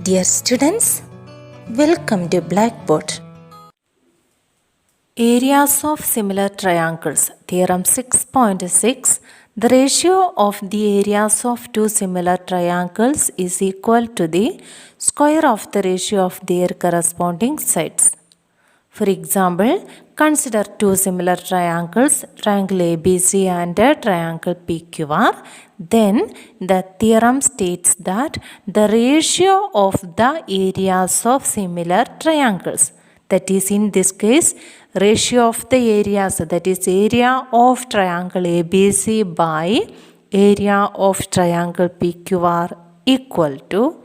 Dear students, welcome to Blackboard. Areas of similar triangles. Theorem 6.6. The ratio of the areas of two similar triangles is equal to the square of the ratio of their corresponding sides. For example, consider two similar triangles, triangle ABC and triangle PQR. Then the theorem states that the ratio of the areas of similar triangles, that is in this case ratio of the areas, that is area of triangle ABC by area of triangle PQR equal to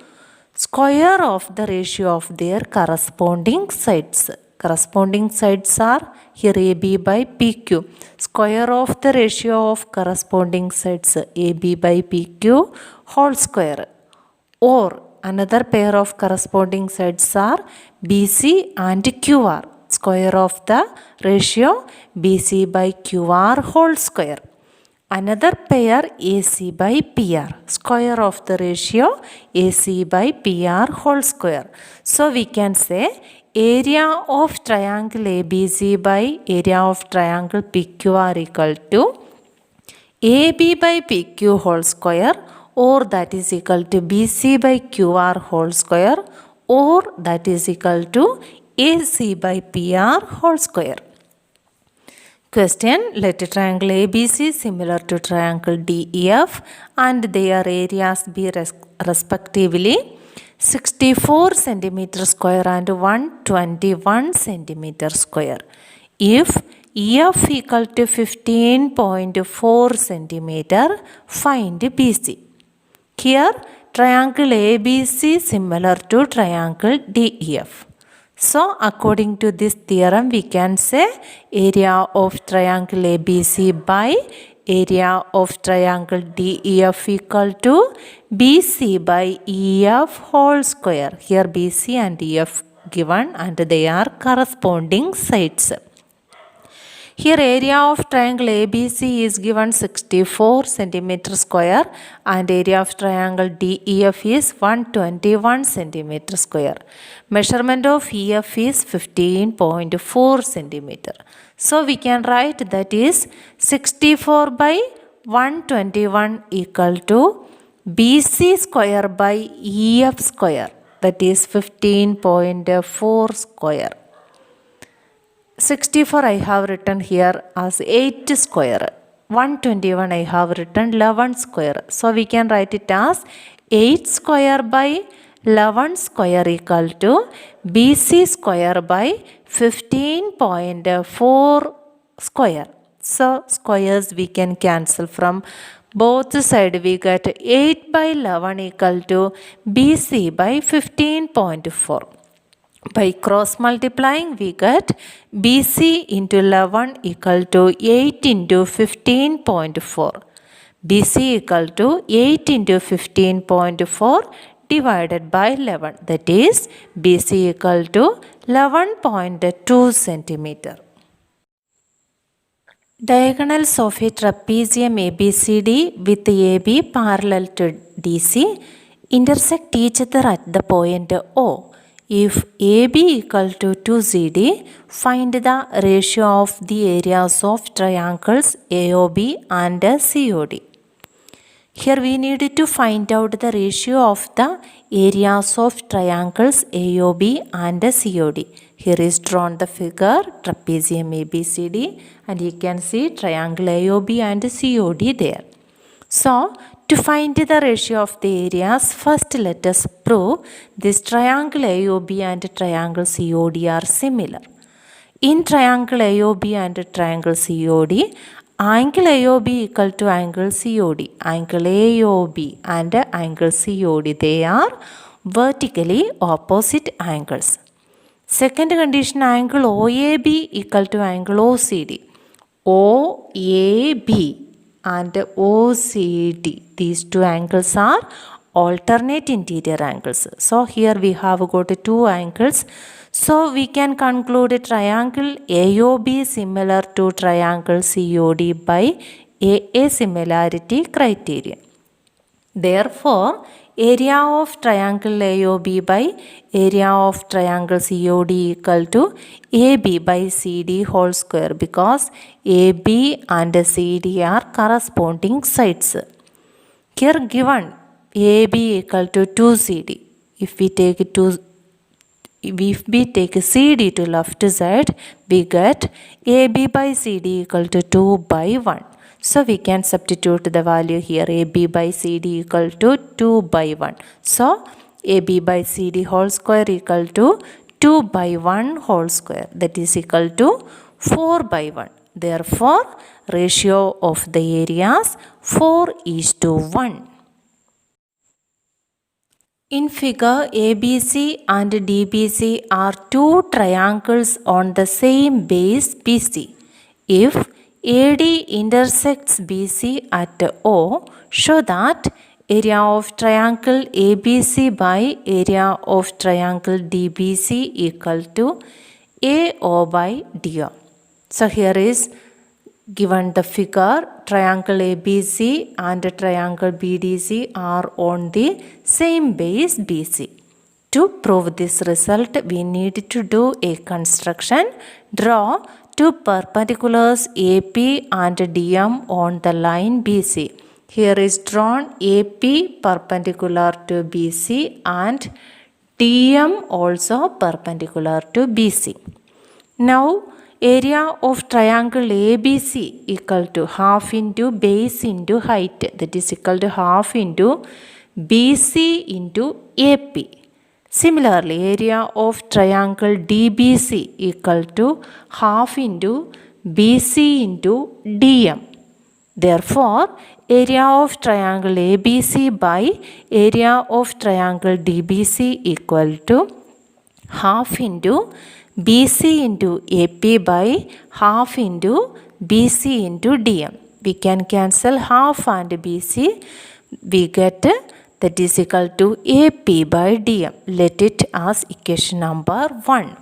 square of the ratio of their corresponding sides. Corresponding sides are here AB by PQ. Square of the ratio of corresponding sides AB by PQ whole square. Or another pair of corresponding sides are BC and QR. Square of the ratio BC by QR whole square. Another pair AC by PR. Square of the ratio AC by PR whole square. So we can say area of triangle ABC by area of triangle PQR equal to AB by PQ whole square, or that is equal to BC by QR whole square, or that is equal to AC by PR whole square. Question: let a triangle ABC similar to triangle DEF and their areas be respectively 64 centimeter square and 121 centimeter square. If EF equal to 15.4 centimeter, find BC. Here triangle ABC similar to triangle DEF. So according to this theorem we can say area of triangle ABC by area of triangle DEF equal to BC by EF whole square. Here BC and EF given and they are corresponding sides. Here area of triangle ABC is given 64 centimeter square and area of triangle DEF is 121 centimeter square. Measurement of EF is 15.4 centimeter. So we can write that is 64 by 121 equal to BC square by EF square, that is 15.4 square. 64 I have written here as 8 square. 121 I have written 11 square. So we can write it as 8 square by 11 square equal to BC square by 15.4 square. So squares we can cancel from both sides. We get 8 by 11 equal to BC by 15.4. By cross multiplying we get BC into 11 equal to 8 into 15.4. BC equal to 8 into 15.4 divided by 11, that is BC equal to 11.2 centimeter. Diagonals of a trapezium ABCD with AB parallel to DC intersect each other at the point O. If AB equal to 2CD, find the ratio of the areas of triangles AOB and COD. Here we need to find out the ratio of the areas of triangles AOB and COD. Here is drawn the figure trapezium ABCD and you can see triangle AOB and COD there. So to find the ratio of the areas, first let us prove this triangle AOB and triangle COD are similar. In triangle AOB and triangle COD, angle AOB equal to angle COD. Angle AOB and angle COD, they are vertically opposite angles. Second condition, angle OAB equal to angle OCD. OAB and OCD, these two angles are alternate interior angles. So here we have got two angles. So we can conclude triangle AOB similar to triangle COD by AA similarity criterion. Therefore, area of triangle AOB by area of triangle COD equal to AB by CD whole square, because AB and CD are corresponding sides. Here given AB equal to 2CD. If we take CD to left side, we get AB by CD equal to 2 by 1. So we can substitute the value here. AB by CD equal to 2 by 1. So AB by CD whole square equal to 2 by 1 whole square, that is equal to 4 by 1. Therefore, ratio of the areas 4:1. In figure, ABC and DBC are two triangles on the same base BC. If AD intersects BC at O, show that area of triangle ABC by area of triangle DBC equal to AO by DO. So here is given the figure, triangle ABC and triangle BDC are on the same base BC. To prove this result, we need to do a construction. Draw two perpendiculars AP and DM on the line BC. Here is drawn AP perpendicular to BC and DM also perpendicular to BC. Now, area of triangle ABC equal to half into base into height, that is equal to half into BC into AP. Similarly, area of triangle DBC equal to half into BC into DM. Therefore, area of triangle ABC by area of triangle DBC equal to half into BC into AP by half into BC into DM. We can cancel half and BC. We get that is equal to AP by DM. Let it as equation number 1.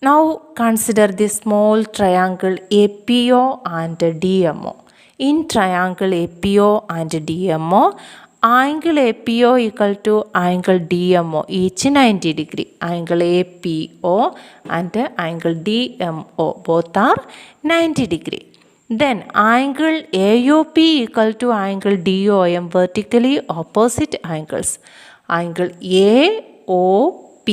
Now consider the small triangle APO and DMO. In triangle APO and DMO, angle APO equal to angle DMO, each 90 degree. Angle APO and angle DMO both are 90 degree. Then angle AOP equal to angle DOM, vertically opposite angles. Angle AOP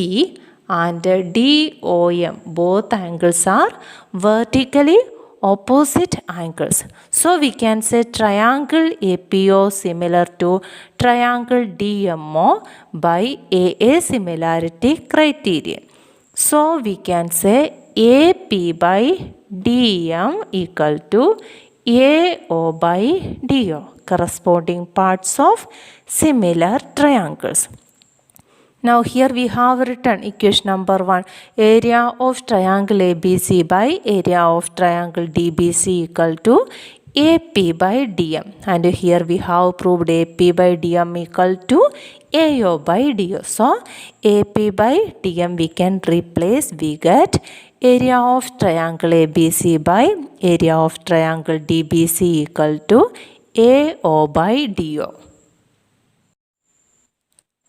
and DOM, both angles are vertically opposite angles. So we can say triangle APO similar to triangle DMO by AA similarity criterion. So we can say AP by DM equal to AO by DO, corresponding parts of similar triangles. Now here we have written equation number 1, area of triangle ABC by area of triangle DBC equal to AP by DM, and here we have proved AP by DM equal to AO by DO. So AP by DM we can replace, we get area of triangle ABC by area of triangle DBC equal to AO by DO.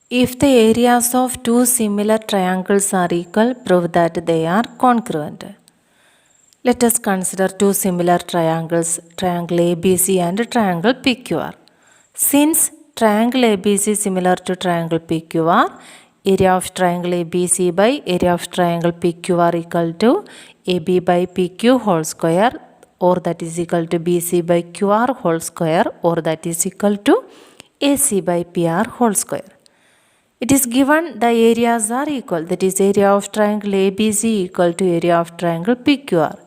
If the areas of two similar triangles are equal, prove that they are congruent. Let us consider two similar triangles, triangle ABC and triangle PQR. Since triangle ABC is similar to triangle PQR, area of triangle ABC by area of triangle PQR equal to AB by PQ whole square, or that is equal to BC by QR whole square, or that is equal to AC by PR whole square. It is given the areas are equal, that is area of triangle ABC equal to area of triangle PQR,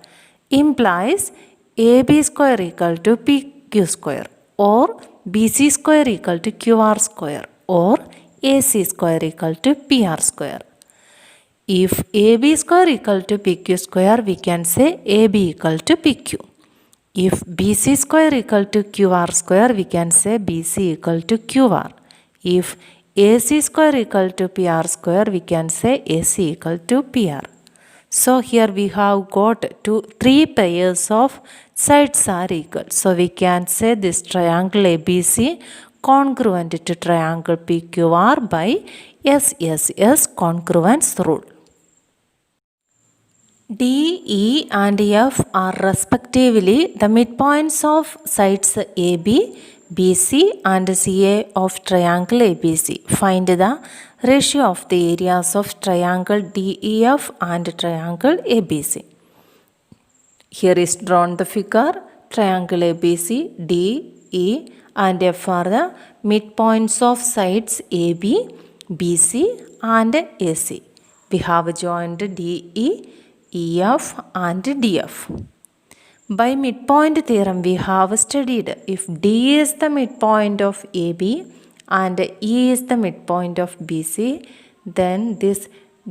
implies AB square equal to PQ square, or BC square equal to QR square, or AC square equal to PR square. If AB square equal to PQ square, we can say AB equal to PQ. If BC square equal to QR square, we can say BC equal to QR. If AC square equal to PR square, we can say AC equal to PR. So here we have got three pairs of sides are equal. So we can say this triangle ABC congruent to triangle PQR by SSS congruence rule. D, E and F are respectively the midpoints of sides AB, BC and CA of triangle ABC. Find the ratio of the areas of triangle DEF and triangle ABC. Here is drawn the figure. Triangle ABC, D, E and F are the midpoints of sides AB, BC and AC. We have joined DE, EF and DF. By midpoint theorem we have studied if D is the midpoint of AB and E is the midpoint of BC, then this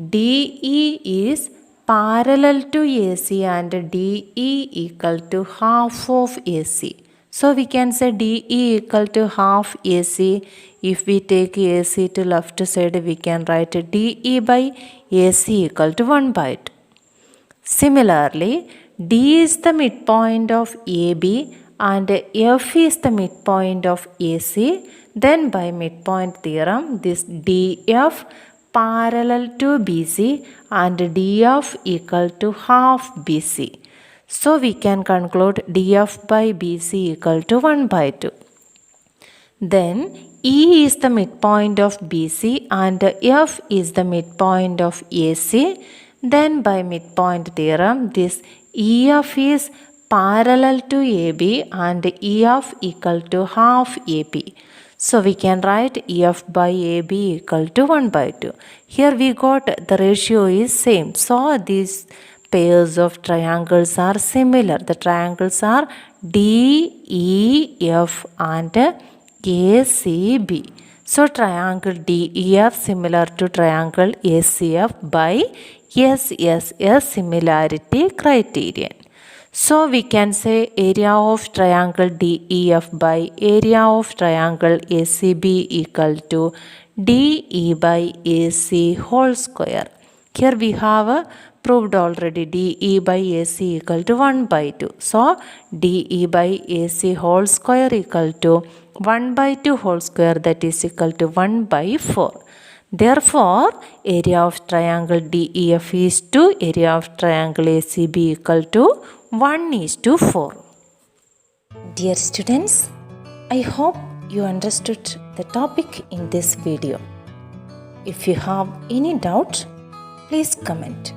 DE is parallel to AC and DE equal to half of AC. So we can say DE equal to half AC. If we take AC to left side, we can write DE by AC equal to 1 by 2. Similarly, D is the midpoint of AB and F is the midpoint of AC. Then by midpoint theorem, this DF parallel to BC and DF equal to half BC. So we can conclude DF by BC equal to 1 by 2. Then E is the midpoint of BC and F is the midpoint of AC. Then by midpoint theorem, this EF is parallel to AB and EF equal to half AB. So we can write EF by AB equal to 1 by 2. Here we got the ratio is same. So these pairs of triangles are similar. The triangles are DEF and ACB. So triangle DEF similar to triangle ACF by SSS similarity criterion. So we can say area of triangle DEF by area of triangle ACB equal to DE by AC whole square. Here we have proved already DE by AC equal to 1 by 2. So DE by AC whole square equal to 1 by 2 whole square, that is equal to 1 by 4. Therefore, area of triangle DEF is to area of triangle ACB equal to 1:4. Dear students, I hope you understood the topic in this video. If you have any doubt, please comment.